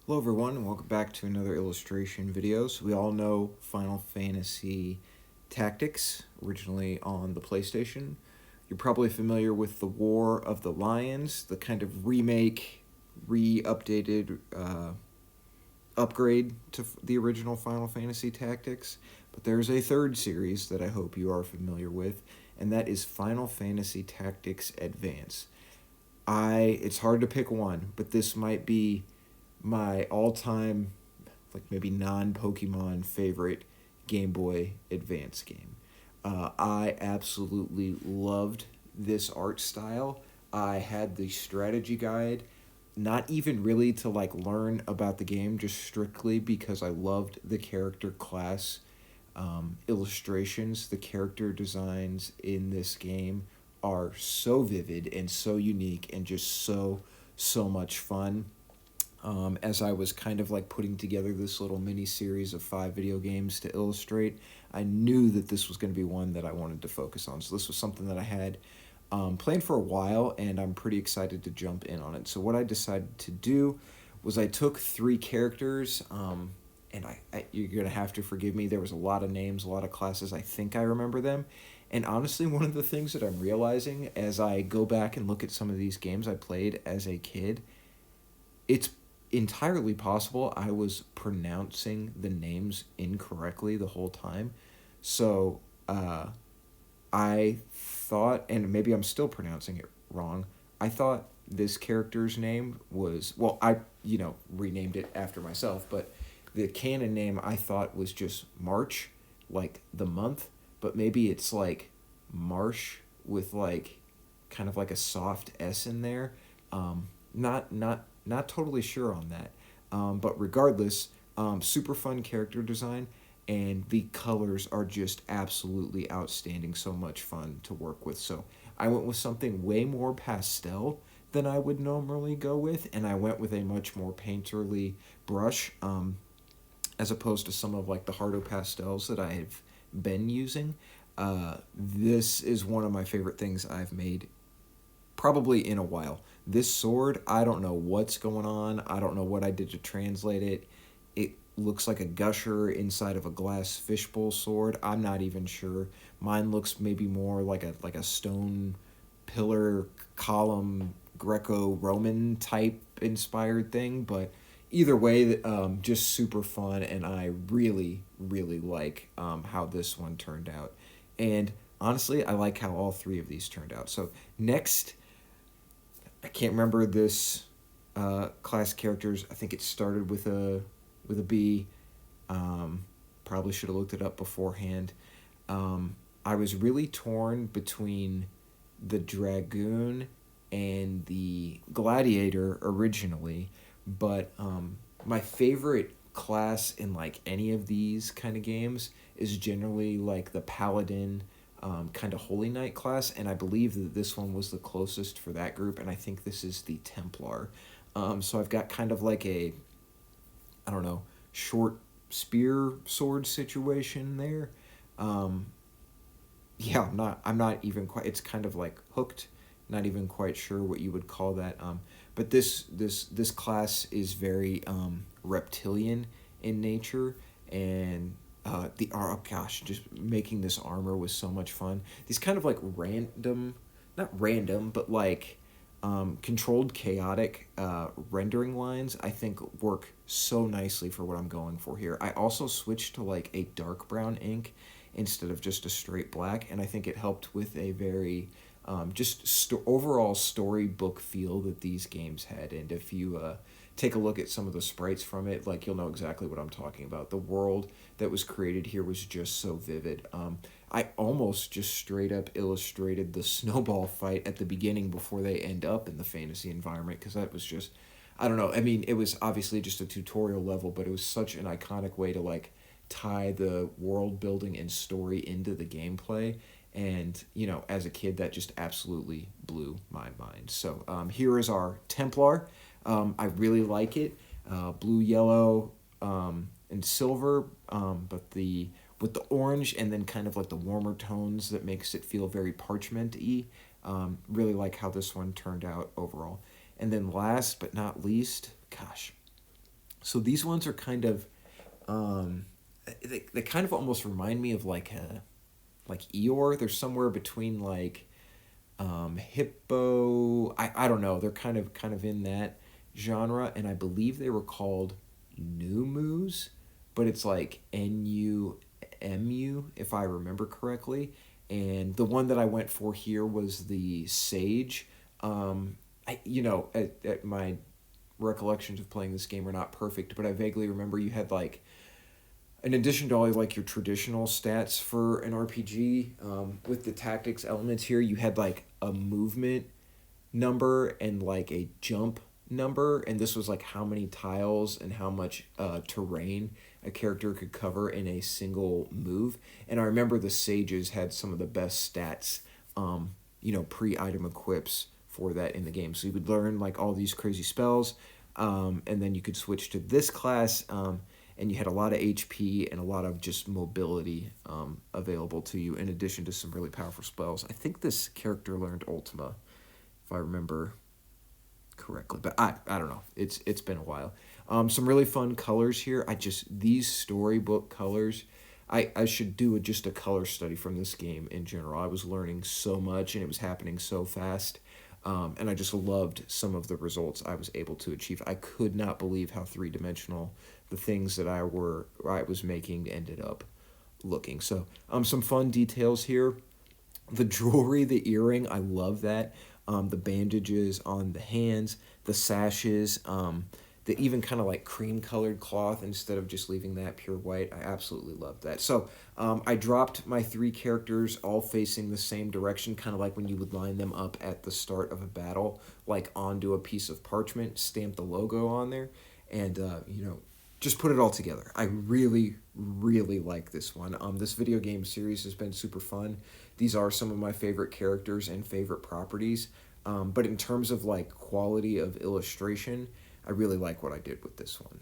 Hello everyone and welcome back to another illustration video. So we all know Final Fantasy Tactics, originally on the PlayStation. You're probably familiar with the War of the Lions, the kind of remake, re-updated upgrade to the original Final Fantasy Tactics. But there's a third series that I hope you are familiar with, and that is Final Fantasy Tactics Advance. It's hard to pick one, but this might be my all-time, like maybe non-Pokemon favorite Game Boy Advance game. I absolutely loved this art style. I had the strategy guide, not even really to like learn about the game, just strictly because I loved the character class illustrations. The character designs in this game are so vivid and so unique and just so much fun. As I was kind of like putting together this little mini series of 5 video games to illustrate, I knew that this was going to be one that I wanted to focus on. So this was something that I had planned for a while, and I'm pretty excited to jump in on it. So what I decided to do was I took 3 characters, and you're going to have to forgive me. There was a lot of names, a lot of classes. I think I remember them. And honestly, one of the things that I'm realizing as I go back and look at some of these games I played as a kid, it's entirely possible I was pronouncing the names incorrectly the whole time. So I thought, and maybe I'm still pronouncing it wrong, I thought this character's name was, well, renamed it after myself, but the canon name I thought was just March, like the month, but maybe it's like Marsh with like kind of like a soft S in there. Not totally sure on that. But regardless, super fun character design, and the colors are just absolutely outstanding. So much fun to work with. So I went with something way more pastel than I would normally go with, and I went with a much more painterly brush, as opposed to some of like the harder pastels that I've been using. This is one of my favorite things I've made probably in a while. This sword, I don't know what's going on. I don't know what I did to translate it. It looks like a gusher inside of a glass fishbowl sword. I'm not even sure. Mine looks maybe more like a stone pillar column Greco-Roman type inspired thing, but either way, just super fun, and I really like how this one turned out. And honestly, I like how all 3 of these turned out. So next, I can't remember this class characters. I think it started with a B. Probably should have looked it up beforehand. I was really torn between the Dragoon and the Gladiator originally, but my favorite class in like any of these kind of games is generally like the Paladin, kind of Holy Knight class, and I believe that this one was the closest for that group, and I think this is the Templar. So I've got kind of like a, I don't know, short spear sword situation there. Um, yeah, I'm not even quite. It's kind of like hooked. Not even quite sure what you would call that. But this class is very reptilian in nature, and oh gosh, just making this armor was so much fun. These kind of like random, not random, but like controlled chaotic rendering lines, I think work so nicely for what I'm going for here. I also switched to like a dark brown ink instead of just a straight black, and I think it helped with a very overall storybook feel that these games had. And if you take a look at some of the sprites from it, like, you'll know exactly what I'm talking about. The world that was created here was just so vivid. I almost just straight up illustrated the snowball fight at the beginning before they end up in the fantasy environment, because that was just, I don't know. I mean, it was obviously just a tutorial level, but it was such an iconic way to like tie the world building and story into the gameplay. And, as a kid, that just absolutely blew my mind. So here is our Templar. I really like it. Blue, yellow, and silver, but with the orange and then kind of like the warmer tones that makes it feel very parchment-y. Really like how this one turned out overall. And then last but not least, gosh, So these ones are kind of they kind of almost remind me of like Eeyore. They're somewhere between like Hippo. I don't know. They're kind of in that genre, and I believe they were called Numus, but it's like Numu if I remember correctly. And the one that I went for here was the Sage. At my recollections of playing this game are not perfect, but I vaguely remember you had like, in addition to all like your traditional stats for an RPG, with the tactics elements here, you had like a movement number and like a jump number, and this was like how many tiles and how much terrain a character could cover in a single move. And I remember the sages had some of the best stats, pre-item equips for that in the game. So you would learn like all these crazy spells, and then you could switch to this class, and you had a lot of HP and a lot of just mobility available to you, in addition to some really powerful spells. I think this character learned Ultima, if I remember correctly, but I don't know. It's been a while. Some really fun colors here. These storybook colors. I should do just a color study from this game in general. I was learning so much and it was happening so fast. And I just loved some of the results I was able to achieve. I could not believe how three-dimensional the things that I was making ended up looking. So some fun details here. The jewelry, the earring, I love that. The bandages on the hands, the sashes, the even kind of like cream colored cloth instead of just leaving that pure white. I absolutely love that. So I dropped my three characters all facing the same direction, kind of like when you would line them up at the start of a battle, like onto a piece of parchment, stamp the logo on there, and just put it all together. I really, really like this one. This video game series has been super fun. These are some of my favorite characters and favorite properties. But in terms of like quality of illustration, I really like what I did with this one.